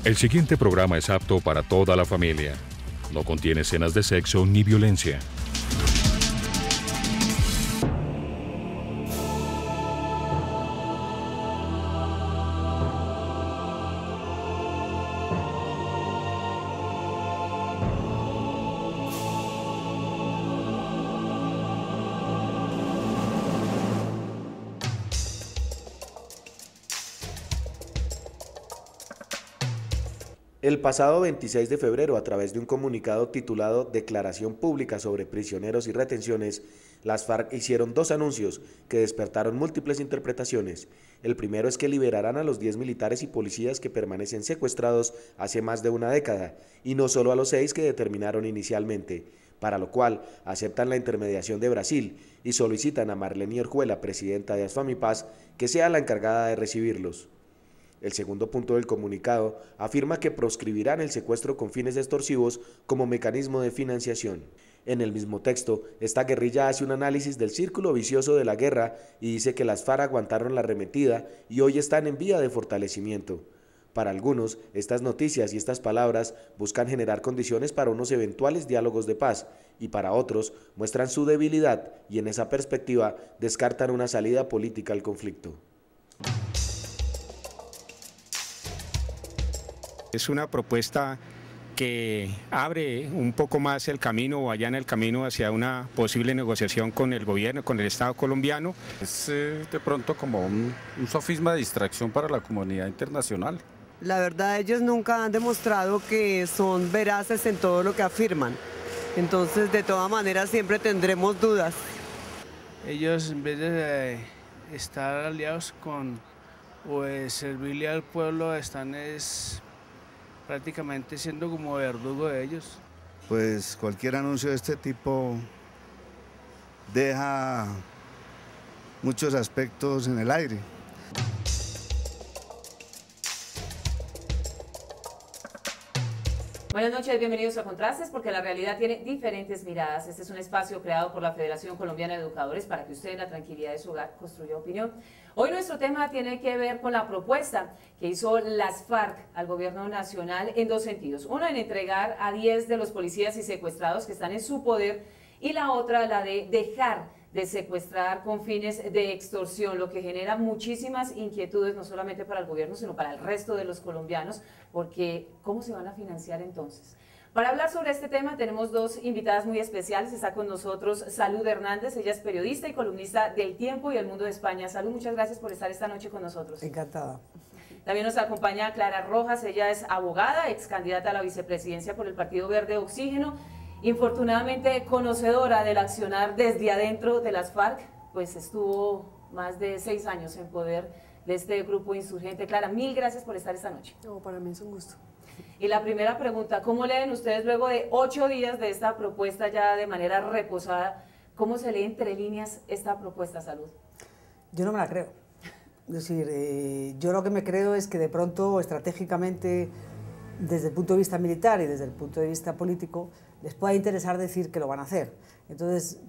El siguiente programa es apto para toda la familia. No contiene escenas de sexo ni violencia. El pasado 26 de febrero, a través de un comunicado titulado Declaración Pública sobre Prisioneros y Retenciones, las FARC hicieron dos anuncios que despertaron múltiples interpretaciones. El primero es que liberarán a los 10 militares y policías que permanecen secuestrados hace más de una década, y no solo a los 6 que determinaron inicialmente, para lo cual aceptan la intermediación de Brasil y solicitan a Marlene Orjuela, presidenta de ASFAMIPAS, que sea la encargada de recibirlos. El segundo punto del comunicado afirma que proscribirán el secuestro con fines extorsivos como mecanismo de financiación. En el mismo texto, esta guerrilla hace un análisis del círculo vicioso de la guerra y dice que las FARC aguantaron la arremetida y hoy están en vía de fortalecimiento. Para algunos, estas noticias y estas palabras buscan generar condiciones para unos eventuales diálogos de paz, y para otros muestran su debilidad y en esa perspectiva descartan una salida política al conflicto. Es una propuesta que abre un poco más el camino o allá en el camino hacia una posible negociación con el gobierno, con el Estado colombiano. Es de pronto como un sofisma de distracción para la comunidad internacional. La verdad, ellos nunca han demostrado que son veraces en todo lo que afirman. Entonces, de todas maneras, siempre tendremos dudas. Ellos, en vez de estar aliados con o servirle al pueblo, están prácticamente siendo como verdugo de ellos. Pues cualquier anuncio de este tipo deja muchos aspectos en el aire. Buenas noches, bienvenidos a Contrastes, porque la realidad tiene diferentes miradas. Este es un espacio creado por la Federación Colombiana de Educadores para que usted en la tranquilidad de su hogar construya opinión. Hoy nuestro tema tiene que ver con la propuesta que hizo las FARC al gobierno nacional en dos sentidos. Uno, en entregar a 10 de los policías y secuestrados que están en su poder, y la otra, la de dejar de secuestrar con fines de extorsión, lo que genera muchísimas inquietudes, no solamente para el gobierno, sino para el resto de los colombianos, porque ¿cómo se van a financiar entonces? Para hablar sobre este tema tenemos dos invitadas muy especiales. Está con nosotros Salud Hernández, ella es periodista y columnista del Tiempo y El Mundo de España. Salud, muchas gracias por estar esta noche con nosotros. Encantada. También nos acompaña Clara Rojas, ella es abogada, ex candidata a la vicepresidencia por el Partido Verde Oxígeno, infortunadamente conocedora del accionar desde adentro de las FARC, pues estuvo más de 6 años en poder de este grupo insurgente. Clara, mil gracias por estar esta noche. No, para mí es un gusto. Y la primera pregunta, ¿cómo leen ustedes luego de 8 días de esta propuesta ya de manera reposada? ¿Cómo se lee entre líneas esta propuesta, Salud? Yo no me la creo. Es decir, yo lo que me creo es que de pronto, estratégicamente, desde el punto de vista militar y desde el punto de vista político, les pueda interesar decir que lo van a hacer. Entonces,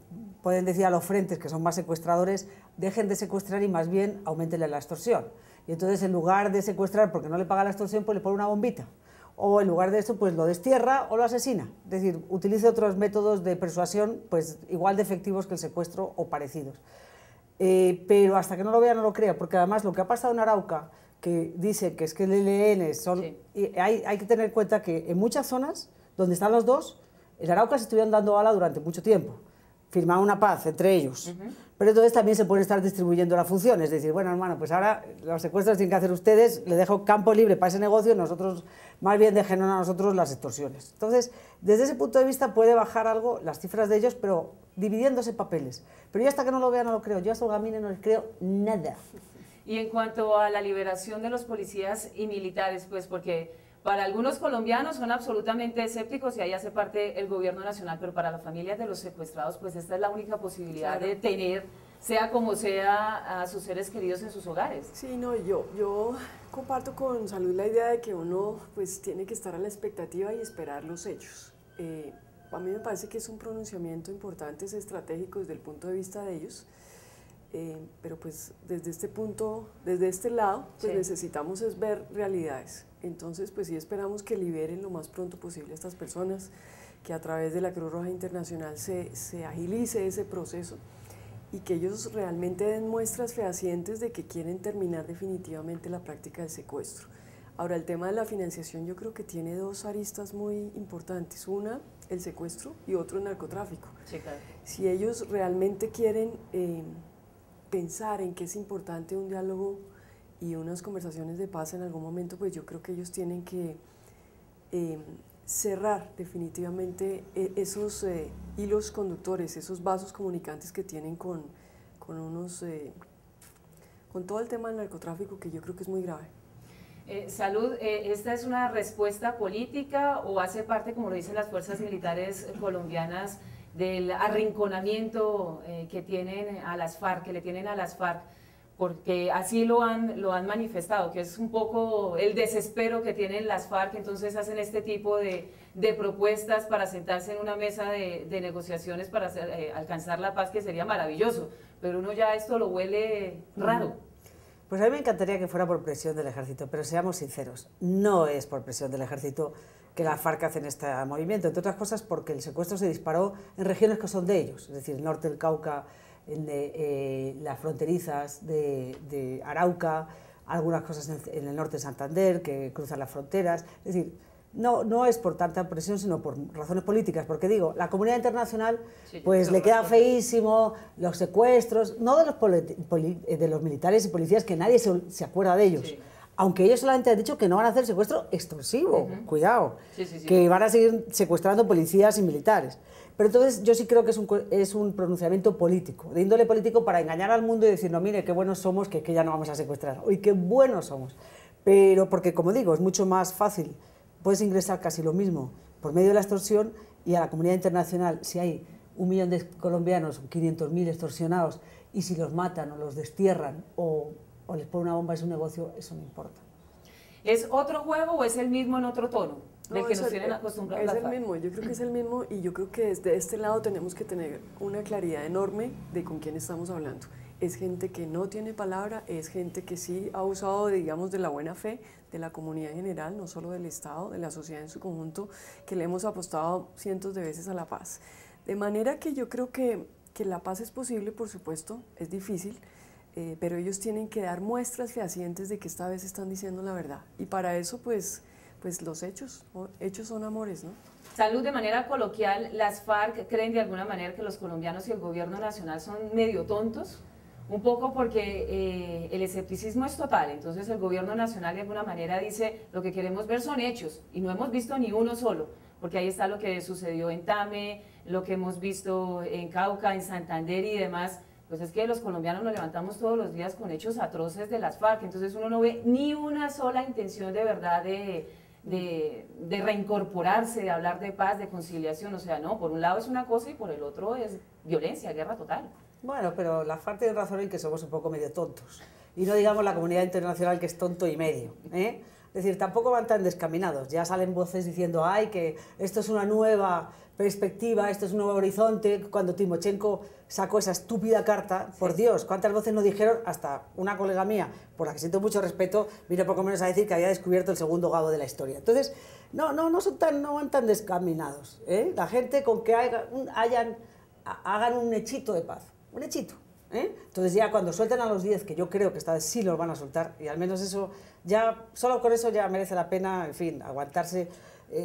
pueden decir a los frentes que son más secuestradores, dejen de secuestrar y más bien aumentenle la extorsión. Y entonces, en lugar de secuestrar porque no le paga la extorsión, pues le pone una bombita. O en lugar de eso, pues lo destierra o lo asesina. Es decir, utilice otros métodos de persuasión pues igual de efectivos que el secuestro o parecidos. Pero hasta que no lo vea, no lo crea, porque además lo que ha pasado en Arauca, que dice que es que el ELN son... Sí. Y hay que tener en cuenta que en muchas zonas donde están los dos, en Arauca se estuvieron dando bala durante mucho tiempo, firmaron una paz entre ellos, pero entonces también se pueden estar distribuyendo la función, es decir, bueno, hermano, pues ahora los secuestros tienen que hacer ustedes, le dejo campo libre para ese negocio, nosotros más bien déjenos a nosotros las extorsiones. Entonces, desde ese punto de vista puede bajar algo las cifras de ellos, pero dividiéndose papeles. Pero yo hasta que no lo vea no lo creo, yo hasta Gamine no les creo nada. Y en cuanto a la liberación de los policías y militares, pues porque para algunos colombianos son absolutamente escépticos y ahí hace parte el gobierno nacional, pero para las familias de los secuestrados, pues esta es la única posibilidad de tener, sea como sea, a sus seres queridos en sus hogares. Sí, no, yo comparto con Salud la idea de que uno pues tiene que estar a la expectativa y esperar los hechos. A mí me parece que es un pronunciamiento importante, es estratégico desde el punto de vista de ellos. pero pues desde este punto, desde este lado, pues Sí. necesitamos es ver realidades. Entonces, pues sí esperamos que liberen lo más pronto posible a estas personas, que a través de la Cruz Roja Internacional se agilice ese proceso y que ellos realmente den muestras fehacientes de que quieren terminar definitivamente la práctica del secuestro. Ahora, el tema de la financiación yo creo que tiene dos aristas muy importantes. Una, el secuestro, y otro, el narcotráfico. Sí, claro. Si ellos realmente quieren pensar en que es importante un diálogo y unas conversaciones de paz en algún momento, pues yo creo que ellos tienen que cerrar definitivamente esos hilos conductores, esos vasos comunicantes que tienen con todo el tema del narcotráfico, que yo creo que es muy grave. Salud, ¿esta es una respuesta política o hace parte, como lo dicen las fuerzas militares colombianas, del arrinconamiento que tienen a las FARC, que le tienen a las FARC? Porque así lo han manifestado, que es un poco el desespero que tienen las FARC, entonces hacen este tipo de propuestas para sentarse en una mesa de negociaciones para alcanzar la paz, que sería maravilloso, pero uno ya esto lo huele raro. Pues a mí me encantaría que fuera por presión del ejército, pero seamos sinceros, no es por presión del ejército que la FARC hacen este movimiento, entre otras cosas porque el secuestro se disparó en regiones que son de ellos, es decir, el norte del Cauca, en las fronterizas de Arauca, algunas cosas en el norte de Santander, que cruzan las fronteras, es decir, no es por tanta presión, sino por razones políticas, porque digo, la comunidad internacional pues le queda feísimo los secuestros, no de los militares y policías, que nadie se acuerda de ellos, sí. Aunque ellos solamente han dicho que no van a hacer secuestro extorsivo, cuidado, que van a seguir secuestrando policías y militares. Pero entonces yo sí creo que es un pronunciamiento político, de índole político, para engañar al mundo y decir, no, mire, qué buenos somos, que ya no vamos a secuestrar, uy, qué buenos somos. Pero porque, como digo, es mucho más fácil, puedes ingresar casi lo mismo por medio de la extorsión, y a la comunidad internacional, si hay 1 millón de colombianos, 500.000 extorsionados, y si los matan o los destierran o les ponen una bomba en su negocio, eso no importa. ¿Es otro juego o es el mismo en otro tono? Del que nos tienen acostumbrados. Es el mismo, yo creo que es el mismo, y yo creo que desde este lado tenemos que tener una claridad enorme de con quién estamos hablando. Es gente que no tiene palabra, es gente que sí ha usado, digamos, de la buena fe de la comunidad en general, no solo del Estado, de la sociedad en su conjunto, que le hemos apostado cientos de veces a la paz. De manera que yo creo que la paz es posible, por supuesto, es difícil, pero ellos tienen que dar muestras fehacientes de que esta vez están diciendo la verdad. Y para eso, pues los hechos son amores, ¿no? Salud, de manera coloquial, ¿las FARC creen de alguna manera que los colombianos y el gobierno nacional son medio tontos? Un poco porque el escepticismo es total, entonces el gobierno nacional de alguna manera dice, lo que queremos ver son hechos, y no hemos visto ni uno solo, porque ahí está lo que sucedió en Tame, lo que hemos visto en Cauca, en Santander y demás. Pues es que los colombianos nos levantamos todos los días con hechos atroces de las FARC, entonces uno no ve ni una sola intención de verdad de reincorporarse, de hablar de paz, de conciliación. O sea, no, por un lado es una cosa y por el otro es violencia, guerra total. Bueno, pero la FARC tiene razón en que somos un poco medio tontos, y no digamos la comunidad internacional, que es tonto y medio, ¿eh? Es decir, tampoco van tan descaminados, ya salen voces diciendo, ay, que esto es una nueva perspectiva, esto es un nuevo horizonte. Cuando Timochenko sacó esa estúpida carta, por Dios, ¿cuántas voces nos dijeron? Hasta una colega mía, por la que siento mucho respeto, vino poco menos a decir que había descubierto el segundo Gabo de la historia. Entonces, no van tan descaminados, ¿eh? La gente con que hagan un hechito de paz, un hechito, ¿eh? Entonces ya cuando suelten a los 10, que yo creo que esta vez sí los van a soltar, y al menos eso, ya solo con eso ya merece la pena, en fin, aguantarse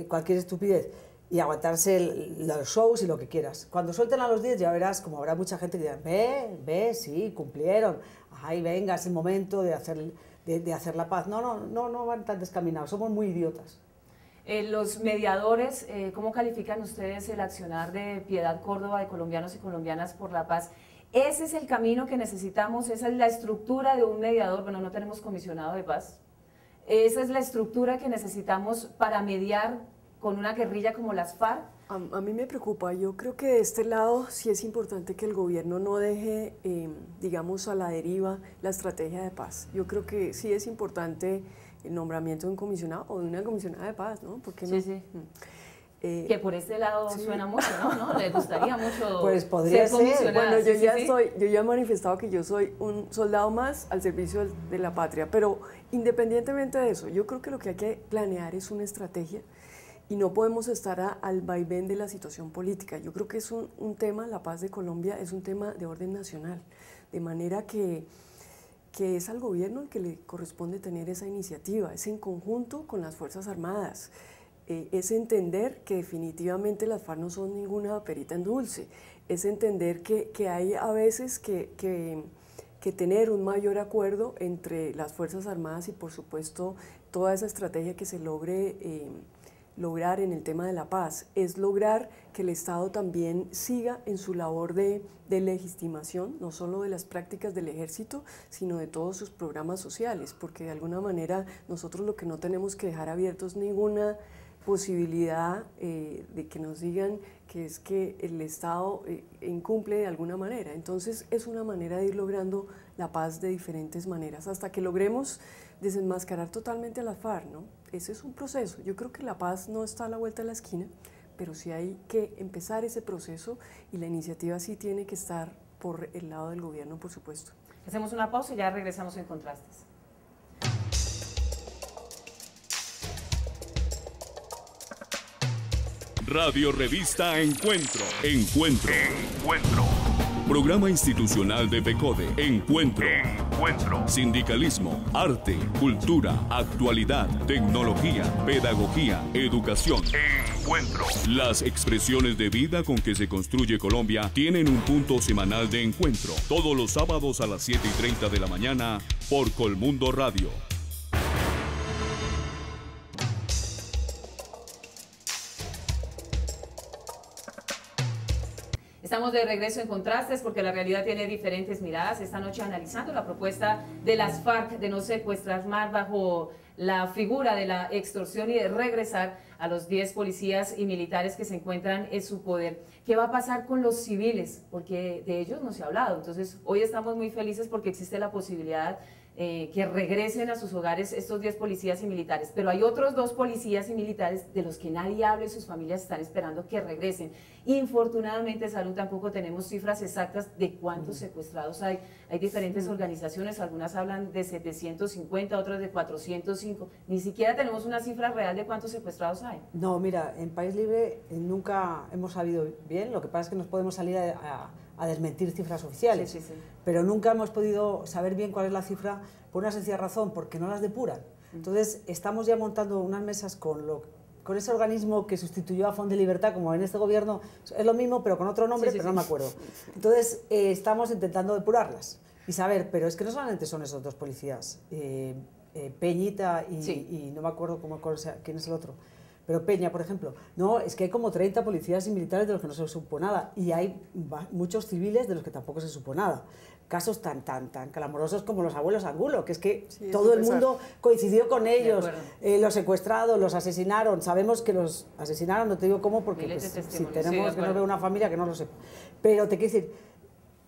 cualquier estupidez y aguantarse los shows y lo que quieras. Cuando suelten a los 10 ya verás como habrá mucha gente que dirá, ve, sí, cumplieron, ay, venga, es el momento de hacer la paz. No van tan descaminados, somos muy idiotas. Los mediadores, ¿cómo califican ustedes el accionar de Piedad Córdoba, de Colombianos y Colombianas por la Paz? ¿Ese es el camino que necesitamos? ¿Esa es la estructura de un mediador? Bueno, no tenemos comisionado de paz. ¿Esa es la estructura que necesitamos para mediar con una guerrilla como las FARC? A mí me preocupa. Yo creo que de este lado sí es importante que el gobierno no deje, digamos, a la deriva la estrategia de paz. Yo creo que sí es importante el nombramiento de un comisionado o de una comisionada de paz, ¿no? ¿Por qué no? Sí. Que por este lado suena mucho, ¿no? Le gustaría mucho pues podría ser. Bueno, yo ya he manifestado que yo soy un soldado más al servicio de la patria, pero independientemente de eso, yo creo que lo que hay que planear es una estrategia y no podemos estar al vaivén de la situación política. Yo creo que es un tema, la paz de Colombia es un tema de orden nacional, de manera que es al gobierno el que le corresponde tener esa iniciativa, es en conjunto con las Fuerzas Armadas. Es entender que definitivamente las FARC no son ninguna perita en dulce, es entender que hay a veces que tener un mayor acuerdo entre las Fuerzas Armadas y por supuesto toda esa estrategia que se logre lograr en el tema de la paz, es lograr que el Estado también siga en su labor de legitimación, no solo de las prácticas del ejército, sino de todos sus programas sociales, porque de alguna manera nosotros lo que no tenemos que dejar abierto es ninguna posibilidad de que nos digan que es que el Estado incumple de alguna manera. Entonces es una manera de ir logrando la paz de diferentes maneras, hasta que logremos desenmascarar totalmente a la FARC, ¿no? Ese es un proceso. Yo creo que la paz no está a la vuelta de la esquina, pero sí hay que empezar ese proceso y la iniciativa sí tiene que estar por el lado del gobierno, por supuesto. Hacemos una pausa y ya regresamos en Contrastes. Radio Revista Encuentro. Programa institucional de PECODE. Encuentro. Sindicalismo, arte, cultura, actualidad, tecnología, pedagogía, educación. Encuentro. Las expresiones de vida con que se construye Colombia tienen un punto semanal de encuentro. Todos los sábados a las 7:30 de la mañana por Colmundo Radio. Estamos de regreso en Contrastes porque la realidad tiene diferentes miradas. Esta noche analizando la propuesta de las FARC de no secuestrar más bajo la figura de la extorsión y de regresar a los 10 policías y militares que se encuentran en su poder. ¿Qué va a pasar con los civiles? Porque de ellos no se ha hablado. Entonces, hoy estamos muy felices porque existe la posibilidad que regresen a sus hogares estos 10 policías y militares, pero hay otros 2 policías y militares de los que nadie habla y sus familias están esperando que regresen. Infortunadamente, Salud, tampoco tenemos cifras exactas de cuántos secuestrados hay. Hay diferentes organizaciones, algunas hablan de 750, otras de 405. Ni siquiera tenemos una cifra real de cuántos secuestrados hay. No, mira, en País Libre nunca hemos sabido bien, lo que pasa es que nos podemos salir a desmentir cifras oficiales, sí. Pero nunca hemos podido saber bien cuál es la cifra por una sencilla razón, porque no las depuran. Entonces, estamos ya montando unas mesas con ese organismo que sustituyó a Font de Libertad, como en este gobierno, es lo mismo, pero con otro nombre, pero no me acuerdo. Entonces, estamos intentando depurarlas y saber, pero es que no solamente son esos 2 policías, Peñita y no me acuerdo quién es el otro. Pero Peña, por ejemplo, no, es que hay como 30 policías y militares de los que no se supo nada y hay muchos civiles de los que tampoco se supo nada. Casos tan clamorosos como los abuelos Angulo, que es que todo el mundo coincidió con ellos, los secuestrados, los asesinaron, sabemos que los asesinaron, no te digo cómo, porque pues, si tenemos que no ver una familia que no lo sepa. Pero te quiero decir,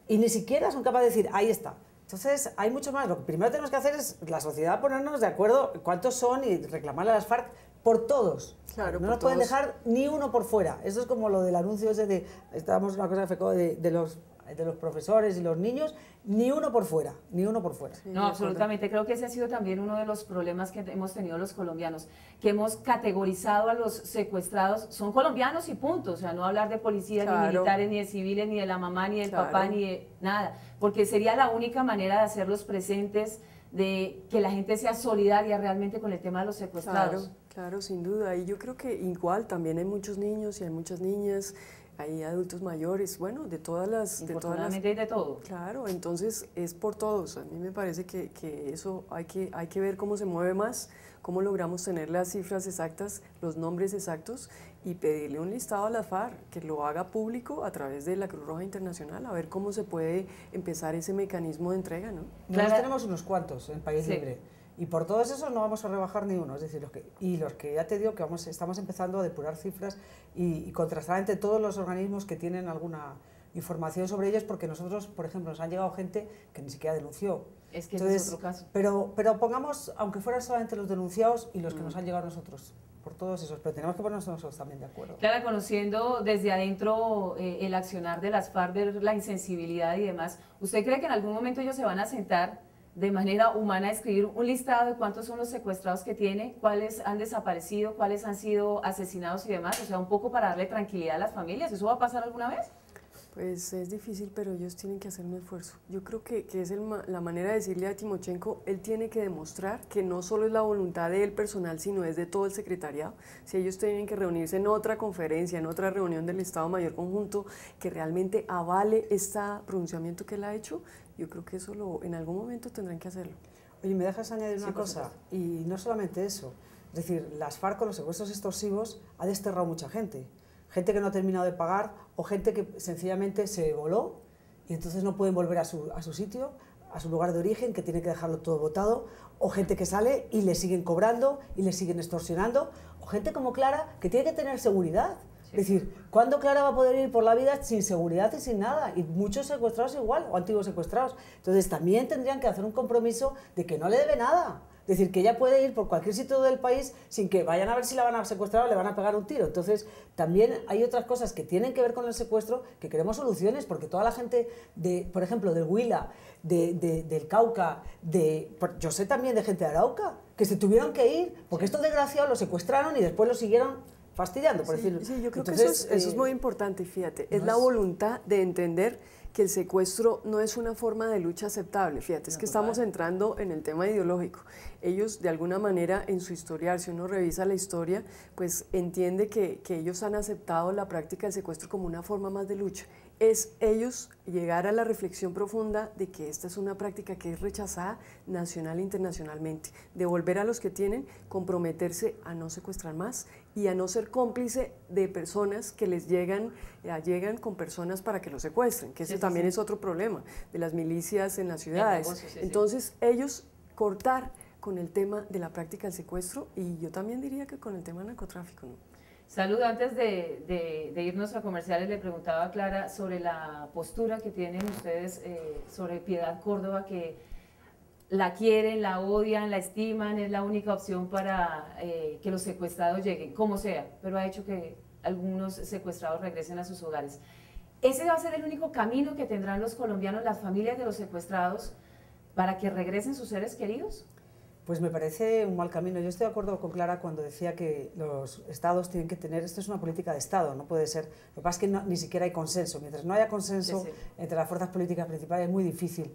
y ni siquiera son capaces de decir, ahí está. Entonces, hay mucho más. Lo que primero tenemos que hacer es la sociedad ponernos de acuerdo cuántos son y reclamarle a las FARC por todos. Claro, no nos pueden dejar ni uno por fuera. Eso es como lo del anuncio ese de, estábamos en una cosa de los profesores y los niños, ni uno por fuera, ni uno por fuera. No, absolutamente. Creo que ese ha sido también uno de los problemas que hemos tenido los colombianos, que hemos categorizado a los secuestrados, son colombianos y punto, o sea, no hablar de policías, ni militares, ni de civiles, ni de la mamá, ni del papá, ni de nada, porque sería la única manera de hacerlos presentes, de que la gente sea solidaria realmente con el tema de los secuestrados. Claro, sin duda, y yo creo que igual también hay muchos niños y hay muchas niñas, hay adultos mayores, bueno, de todas las... Infortunadamente hay de todo. Claro, entonces es por todos. A mí me parece que eso hay que ver cómo se mueve más, cómo logramos tener las cifras exactas, los nombres exactos y pedirle un listado a la FARC que lo haga público a través de la Cruz Roja Internacional, a ver cómo se puede empezar ese mecanismo de entrega, ¿no? Nosotros tenemos unos cuantos en País Libre. Y por todos esos no vamos a rebajar ni uno, es decir, los que ya te digo que estamos empezando a depurar cifras y contrastar entre todos los organismos que tienen alguna información sobre ellos, porque nosotros, por ejemplo, nos han llegado gente que ni siquiera denunció. Es que entonces, ese es otro caso. Pero pongamos, aunque fueran solamente los denunciados y los que nos han llegado a nosotros, por todos esos, pero tenemos que ponernos nosotros también de acuerdo. Clara, conociendo desde adentro el accionar de las FARC, ver la insensibilidad y demás, ¿usted cree que en algún momento ellos se van a sentar de manera humana a escribir un listado de cuántos son los secuestrados que tiene, cuáles han desaparecido, cuáles han sido asesinados y demás? O sea, un poco para darle tranquilidad a las familias. ¿Eso va a pasar alguna vez? Pues es difícil, pero ellos tienen que hacer un esfuerzo. Yo creo que es la manera de decirle a Timochenko, él tiene que demostrar que no solo es la voluntad del personal, sino es de todo el secretariado. Si ellos tienen que reunirse en otra conferencia, en otra reunión del Estado Mayor Conjunto, que realmente avale este pronunciamiento que él ha hecho, yo creo que eso en algún momento tendrán que hacerlo. Oye, ¿me dejas añadir una cosa? Y no solamente eso, es decir, las FARC con los secuestros extorsivos ha desterrado mucha gente. Gente que no ha terminado de pagar o gente que sencillamente se voló y entonces no pueden volver a su sitio, a su lugar de origen, que tiene que dejarlo todo botado, o gente que sale y le siguen cobrando y le siguen extorsionando, o gente como Clara que tiene que tener seguridad. Es decir, ¿cuándo Clara va a poder ir por la vida sin seguridad y sin nada? Y muchos secuestrados igual, o antiguos secuestrados. Entonces también tendrían que hacer un compromiso de que no le debe nada. Es decir, que ella puede ir por cualquier sitio del país sin que vayan a ver si la van a secuestrar o le van a pegar un tiro. Entonces, también hay otras cosas que tienen que ver con el secuestro que queremos soluciones, porque toda la gente, por ejemplo, del Huila, del Cauca, yo sé también de gente de Arauca, que se tuvieron que ir, porque estos desgraciados los secuestraron y después los siguieron fastidiando, por decirlo. Sí, yo creo que eso es muy importante, fíjate, es la voluntad de entender que el secuestro no es una forma de lucha aceptable, fíjate, es que estamos entrando en el tema ideológico. Ellos, de alguna manera, en su historial, si uno revisa la historia, pues entiende que ellos han aceptado la práctica del secuestro como una forma más de lucha. Es ellos llegar a la reflexión profunda de que esta es una práctica que es rechazada nacional e internacionalmente, devolver a los que tienen, comprometerse a no secuestrar más y a no ser cómplice de personas que les llegan con personas para que los secuestren, que ese también es otro problema de las milicias en las ciudades. Entonces ellos cortar con el tema de la práctica del secuestro y yo también diría que con el tema del narcotráfico, ¿no? Salud, antes de irnos a comerciales le preguntaba a Clara sobre la postura que tienen ustedes sobre Piedad Córdoba, que la quieren, la odian, la estiman, es la única opción para que los secuestrados lleguen, como sea, pero ha hecho que algunos secuestrados regresen a sus hogares. ¿Ese va a ser el único camino que tendrán los colombianos, las familias de los secuestrados, para que regresen sus seres queridos? Pues me parece un mal camino. Yo estoy de acuerdo con Clara cuando decía que los estados tienen que tener, esto es una política de estado, no puede ser, lo que pasa es que ni siquiera hay consenso, mientras no haya consenso entre las fuerzas políticas principales es muy difícil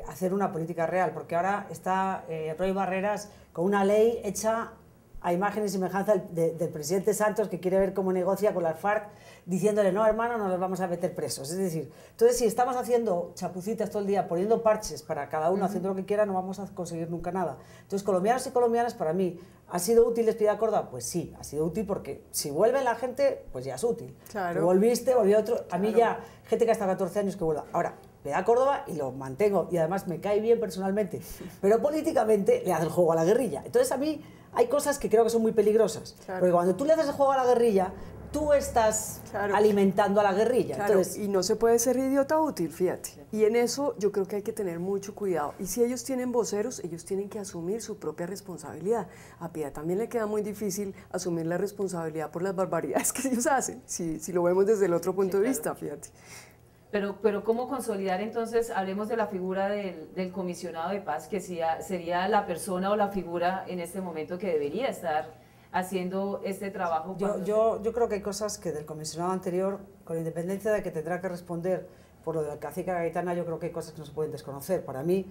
hacer una política real, porque ahora está Roy Barreras con una ley hecha a imagen y semejanza del presidente Santos, que quiere ver cómo negocia con las FARC, diciéndole, no hermano, no los vamos a meter presos. Es decir, entonces si estamos haciendo chapucitas todo el día, poniendo parches para cada uno, haciendo lo que quiera, no vamos a conseguir nunca nada. Entonces, colombianos y colombianas, para mí, ¿ha sido útil Piedad Córdoba? Pues sí, ha sido útil porque si vuelve la gente, pues ya es útil. Claro. Volviste, volvió otro, a mí ya, gente que hasta 14 años que vuelva. Ahora, Piedad Córdoba, y lo mantengo, y además me cae bien personalmente, pero políticamente le hace el juego a la guerrilla. Entonces a mí hay cosas que creo que son muy peligrosas, porque cuando tú le haces el juego a la guerrilla, tú estás alimentando a la guerrilla. Entonces, y no se puede ser idiota útil, fíjate. Y en eso yo creo que hay que tener mucho cuidado. Y si ellos tienen voceros, ellos tienen que asumir su propia responsabilidad. A Piedad también le queda muy difícil asumir la responsabilidad por las barbaridades que ellos hacen, si lo vemos desde el otro punto de vista, fíjate. Pero ¿cómo consolidar entonces, hablemos de la figura del comisionado de paz, que sería la persona o la figura en este momento que debería estar haciendo este trabajo? Yo creo que hay cosas que del comisionado anterior, con independencia de que tendrá que responder por lo de la cacica Gaitana, yo creo que hay cosas que no se pueden desconocer. Para mí,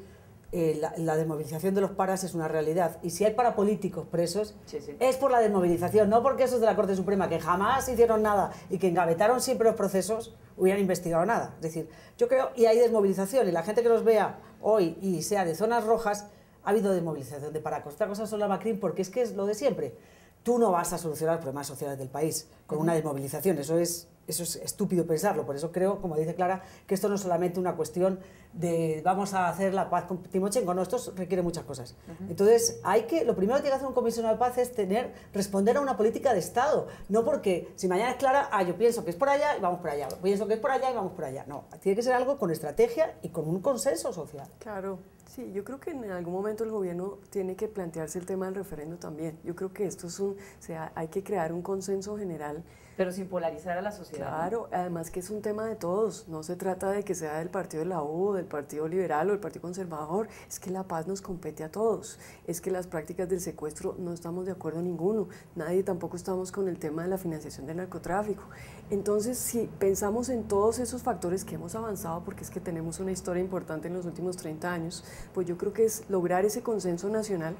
la desmovilización de los paras es una realidad, y si hay parapolíticos presos, es por la desmovilización, no porque esos de la Corte Suprema, que jamás hicieron nada y que engavetaron siempre los procesos, hubieran investigado nada. Es decir, yo creo, y hay desmovilización, y la gente que los vea hoy y sea de zonas rojas, ha habido desmovilización de paracos. Otra cosa son la Macrin, porque es que es lo de siempre. Tú no vas a solucionar los problemas sociales del país con una desmovilización, eso es eso es estúpido pensarlo, por eso creo, como dice Clara, que esto no es solamente una cuestión de vamos a hacer la paz con Timochenko, no, esto requiere muchas cosas. Entonces, lo primero que tiene que hacer un comisionado de paz es responder a una política de Estado, no porque si mañana es Clara, yo pienso que es por allá y vamos por allá, pienso que es por allá y vamos por allá. No, tiene que ser algo con estrategia y con un consenso social. Claro. Sí, yo creo que en algún momento el gobierno tiene que plantearse el tema del referendo también. Yo creo que esto es hay que crear un consenso general. Pero sin polarizar a la sociedad. Claro, además que es un tema de todos, no se trata de que sea del partido de la U, del partido liberal o del partido conservador, es que la paz nos compete a todos, es que las prácticas del secuestro no estamos de acuerdo ninguno, nadie tampoco estamos con el tema de la financiación del narcotráfico. Entonces, si pensamos en todos esos factores que hemos avanzado, porque es que tenemos una historia importante en los últimos 30 años, pues yo creo que es lograr ese consenso nacional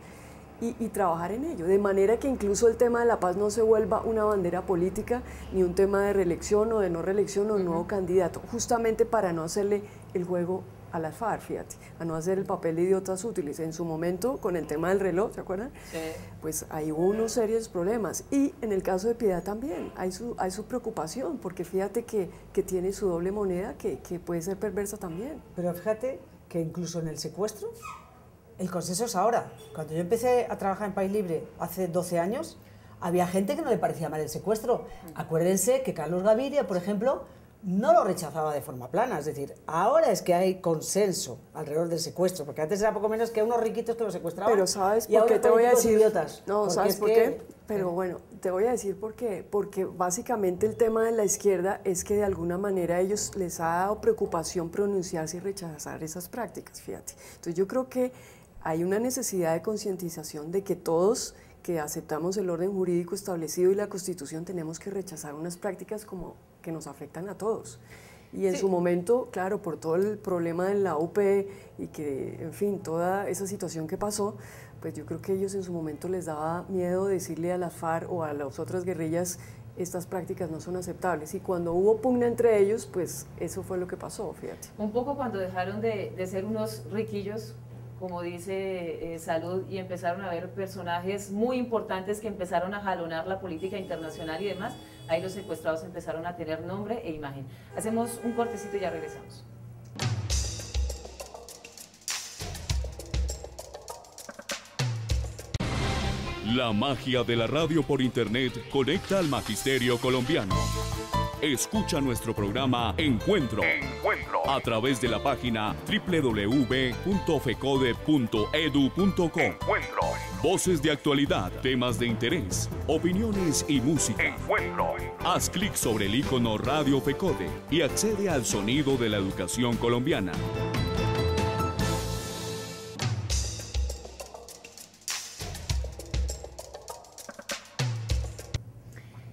y trabajar en ello, de manera que incluso el tema de la paz no se vuelva una bandera política, ni un tema de reelección o de no reelección o un nuevo candidato, justamente para no hacerle el juego a las FARC, fíjate, a no hacer el papel de idiotas útiles. En su momento, con el tema del reloj, ¿se acuerdan? Sí. Pues ahí hubo unos serios problemas. Y en el caso de Piedad también, hay su preocupación, porque fíjate que tiene su doble moneda que puede ser perversa también. Pero fíjate que incluso en el secuestro, el consenso es ahora. Cuando yo empecé a trabajar en País Libre hace 12 años, había gente que no le parecía mal el secuestro. Acuérdense que Carlos Gaviria, por ejemplo, no lo rechazaba de forma plana. Es decir, ahora es que hay consenso alrededor del secuestro, porque antes era poco menos que unos riquitos que lo secuestraban. Pero ¿sabes por qué te voy a decir? Idiotas. No, ¿sabes por qué? Pero bueno, te voy a decir por qué. Porque básicamente el tema de la izquierda es que de alguna manera a ellos les ha dado preocupación pronunciarse y rechazar esas prácticas, fíjate. Entonces yo creo que hay una necesidad de concientización de que todos que aceptamos el orden jurídico establecido y la Constitución tenemos que rechazar unas prácticas como que nos afectan a todos. Y en su momento, claro, por todo el problema de la UP y que, en fin, toda esa situación que pasó, pues yo creo que ellos en su momento les daba miedo decirle a las FARC o a las otras guerrillas estas prácticas no son aceptables. Y cuando hubo pugna entre ellos, pues eso fue lo que pasó, fíjate. Un poco cuando dejaron de ser unos riquillos, como dice Salud, y empezaron a ver personajes muy importantes que empezaron a jalonar la política internacional y demás, ahí los secuestrados empezaron a tener nombre e imagen. Hacemos un cortecito y ya regresamos. La magia de la radio por internet conecta al magisterio colombiano. Escucha nuestro programa Encuentro a través de la página www.fecode.edu.co. Voces de actualidad, temas de interés, opiniones y música. Haz clic sobre el icono Radio Fecode y accede al sonido de la educación colombiana.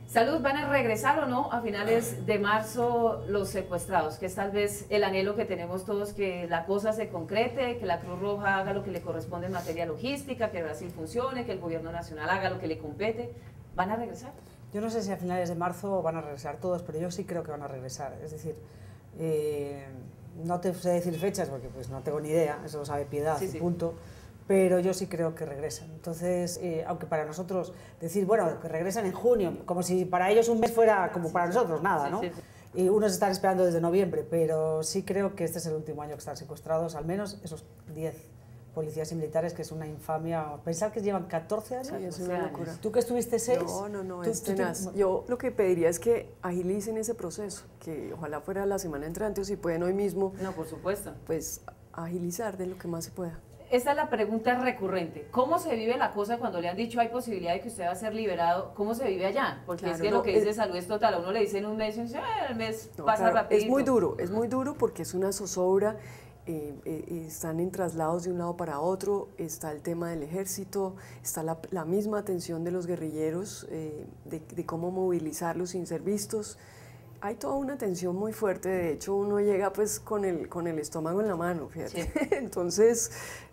Salud, ¿van a regresar o no a finales de marzo los secuestrados? Que es tal vez el anhelo que tenemos todos, que la cosa se concrete, que la Cruz Roja haga lo que le corresponde en materia logística, que Brasil funcione, que el gobierno nacional haga lo que le compete. ¿Van a regresar? Yo no sé si a finales de marzo van a regresar todos, pero yo sí creo que van a regresar. Es decir, no te sé decir fechas porque pues no tengo ni idea, eso lo sabe Piedad, sí. Punto. Pero yo sí creo que regresan. Entonces, aunque para nosotros decir, bueno, que regresan en junio, como si para ellos un mes fuera como para nosotros, nada, ¿no? Y unos están esperando desde noviembre, pero sí creo que este es el último año que están secuestrados, al menos esos 10 policías y militares, que es una infamia. Pensar que llevan 14 años. Sí, es una locura. ¿Tú que estuviste 6? No, es tenaz. Yo lo que pediría es que agilicen ese proceso, que ojalá fuera la semana entrante o si pueden hoy mismo. No, por supuesto. Pues agilizar de lo que más se pueda. Esta es la pregunta recurrente. ¿Cómo se vive la cosa cuando le han dicho hay posibilidad de que usted va a ser liberado? ¿Cómo se vive allá? Porque claro, es que lo que dice Salud es total. A uno le dice en un mes y dice, el mes pasa rapidito. Es muy duro porque es una zozobra. Están en traslados de un lado para otro, está el tema del ejército, está la misma atención de los guerrilleros, de cómo movilizarlos sin ser vistos. Hay toda una tensión muy fuerte, de hecho uno llega pues con el estómago en la mano, fíjate. Sí. Entonces,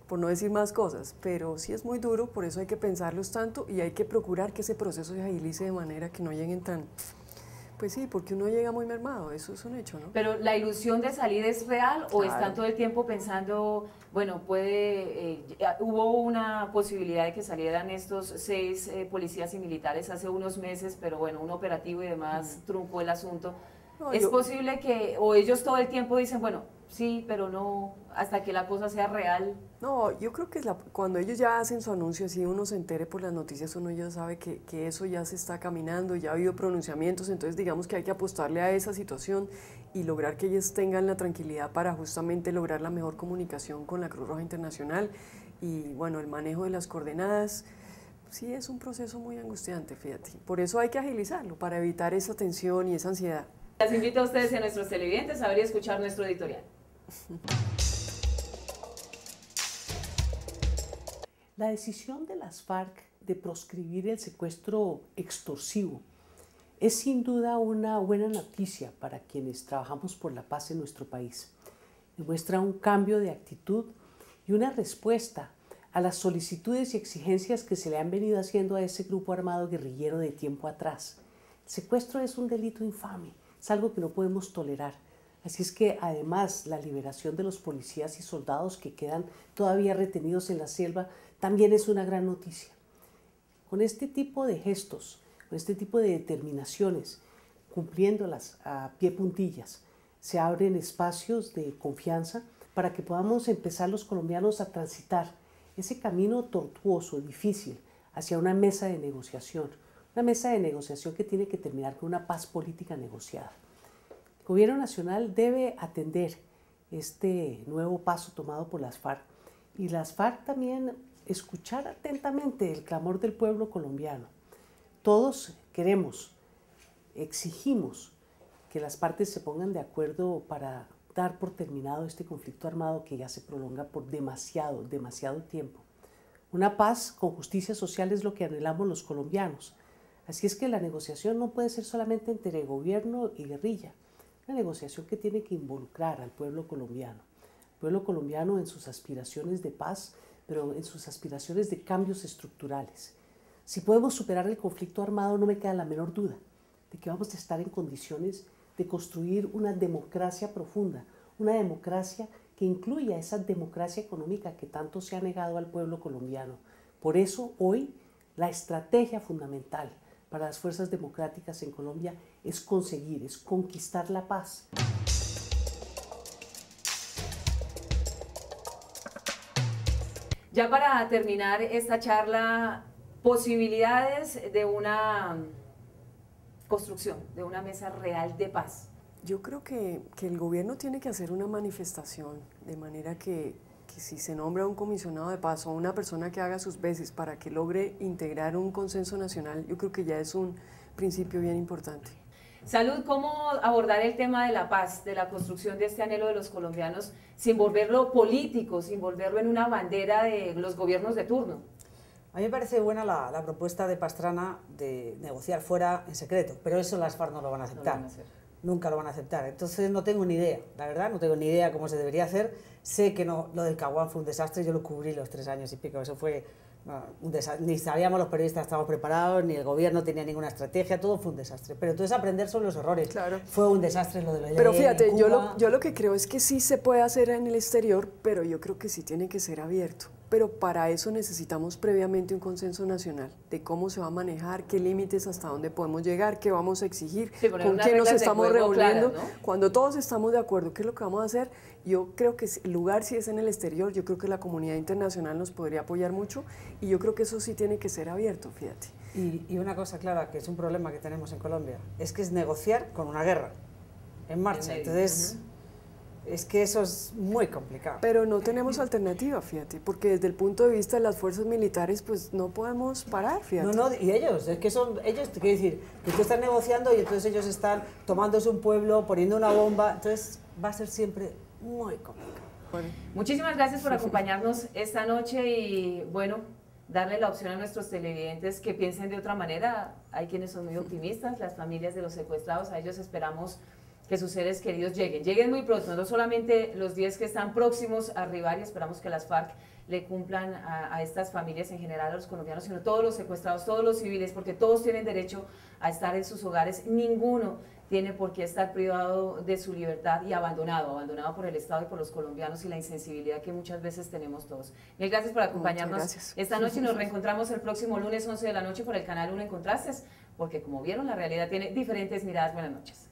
por no decir más cosas, pero sí es muy duro, por eso hay que pensarlos tanto y hay que procurar que ese proceso se agilice de manera que no lleguen tan Pues sí, porque uno llega muy mermado, eso es un hecho, ¿no? Pero ¿la ilusión de salir es real o están todo el tiempo pensando, bueno, hubo una posibilidad de que salieran estos 6 policías y militares hace unos meses, pero bueno, un operativo y demás truncó el asunto? No, ¿es posible que, o ellos todo el tiempo dicen, bueno, sí, pero no, hasta que la cosa sea real? No, yo creo que cuando ellos ya hacen su anuncio, así uno se entere por las noticias, uno ya sabe que eso ya se está caminando, ya ha habido pronunciamientos, entonces digamos que hay que apostarle a esa situación y lograr que ellos tengan la tranquilidad para justamente lograr la mejor comunicación con la Cruz Roja Internacional y bueno, el manejo de las coordenadas. Sí, es un proceso muy angustiante, fíjate, por eso hay que agilizarlo, para evitar esa tensión y esa ansiedad. Las invito a ustedes y a nuestros televidentes a ver y escuchar nuestro editorial. La decisión de las FARC de proscribir el secuestro extorsivo es sin duda una buena noticia para quienes trabajamos por la paz en nuestro país. Demuestra un cambio de actitud y una respuesta a las solicitudes y exigencias que se le han venido haciendo a ese grupo armado guerrillero de tiempo atrás. El secuestro es un delito infame, es algo que no podemos tolerar. Así es que además la liberación de los policías y soldados que quedan todavía retenidos en la selva también es una gran noticia. Con este tipo de gestos, con este tipo de determinaciones, cumpliéndolas a pie puntillas, se abren espacios de confianza para que podamos empezar los colombianos a transitar ese camino tortuoso, difícil, hacia una mesa de negociación que tiene que terminar con una paz política negociada. El Gobierno Nacional debe atender este nuevo paso tomado por las FARC y las FARC también escuchar atentamente el clamor del pueblo colombiano. Todos queremos, exigimos que las partes se pongan de acuerdo para dar por terminado este conflicto armado que ya se prolonga por demasiado tiempo. Una paz con justicia social es lo que anhelamos los colombianos. Así es que la negociación no puede ser solamente entre gobierno y guerrilla, una negociación que tiene que involucrar al pueblo colombiano en sus aspiraciones de paz, pero en sus aspiraciones de cambios estructurales. Si podemos superar el conflicto armado, no me queda la menor duda de que vamos a estar en condiciones de construir una democracia profunda, una democracia que incluya esa democracia económica que tanto se ha negado al pueblo colombiano. Por eso hoy la estrategia fundamental para las fuerzas democráticas en Colombia es conquistar la paz. Ya para terminar esta charla, posibilidades de una construcción, de una mesa real de paz. Yo creo que el gobierno tiene que hacer una manifestación, de manera que si se nombra un comisionado de paz o una persona que haga sus veces para que logre integrar un consenso nacional, yo creo que ya es un principio bien importante. Salud, ¿cómo abordar el tema de la paz, de la construcción de este anhelo de los colombianos, sin volverlo político, sin volverlo en una bandera de los gobiernos de turno? A mí me parece buena la propuesta de Pastrana de negociar fuera en secreto, pero eso las FARC no lo van a aceptar. No lo van a hacer. Nunca lo van a aceptar. Entonces no tengo ni idea, la verdad, no tengo ni idea cómo se debería hacer. Sé que no, lo del Caguán fue un desastre, yo lo cubrí los 3 años y pico, eso fue un desastre. Ni sabíamos los periodistas, estábamos preparados, ni el gobierno tenía ninguna estrategia, todo fue un desastre. Pero entonces aprender sobre los errores. Claro. Fue un desastre lo de la ley. Pero fíjate, yo lo que creo es que sí se puede hacer en el exterior, pero yo creo que sí tiene que ser abierto. Pero para eso necesitamos previamente un consenso nacional de cómo se va a manejar, qué límites, hasta dónde podemos llegar, qué vamos a exigir, con quién nos estamos reuniendo. Claras, ¿no? Cuando todos estamos de acuerdo qué es lo que vamos a hacer, yo creo que el lugar si es en el exterior, yo creo que la comunidad internacional nos podría apoyar mucho y yo creo que eso sí tiene que ser abierto, fíjate. Y una cosa clara, que es un problema que tenemos en Colombia, es que es negociar con una guerra en marcha. Entonces... Es que eso es muy complicado. Pero no tenemos alternativa, fíjate, porque desde el punto de vista de las fuerzas militares, pues no podemos parar, fíjate. No, y ellos, es que son ellos, te quiero decir, que tú estás negociando y entonces ellos están tomándose un pueblo, poniendo una bomba, entonces va a ser siempre muy complicado. Bueno. Muchísimas gracias por acompañarnos esta noche y, bueno, darle la opción a nuestros televidentes que piensen de otra manera. Hay quienes son muy optimistas, las familias de los secuestrados, a ellos esperamos que sus seres queridos lleguen muy pronto, no solamente los 10 que están próximos a arribar y esperamos que las FARC le cumplan a estas familias en general, a los colombianos, sino todos los secuestrados, todos los civiles, porque todos tienen derecho a estar en sus hogares, ninguno tiene por qué estar privado de su libertad y abandonado por el Estado y por los colombianos y la insensibilidad que muchas veces tenemos todos. Mil gracias por acompañarnos esta noche y nos reencontramos el próximo lunes 11 de la noche por el canal 1 en Contrastes, porque como vieron, la realidad tiene diferentes miradas. Buenas noches.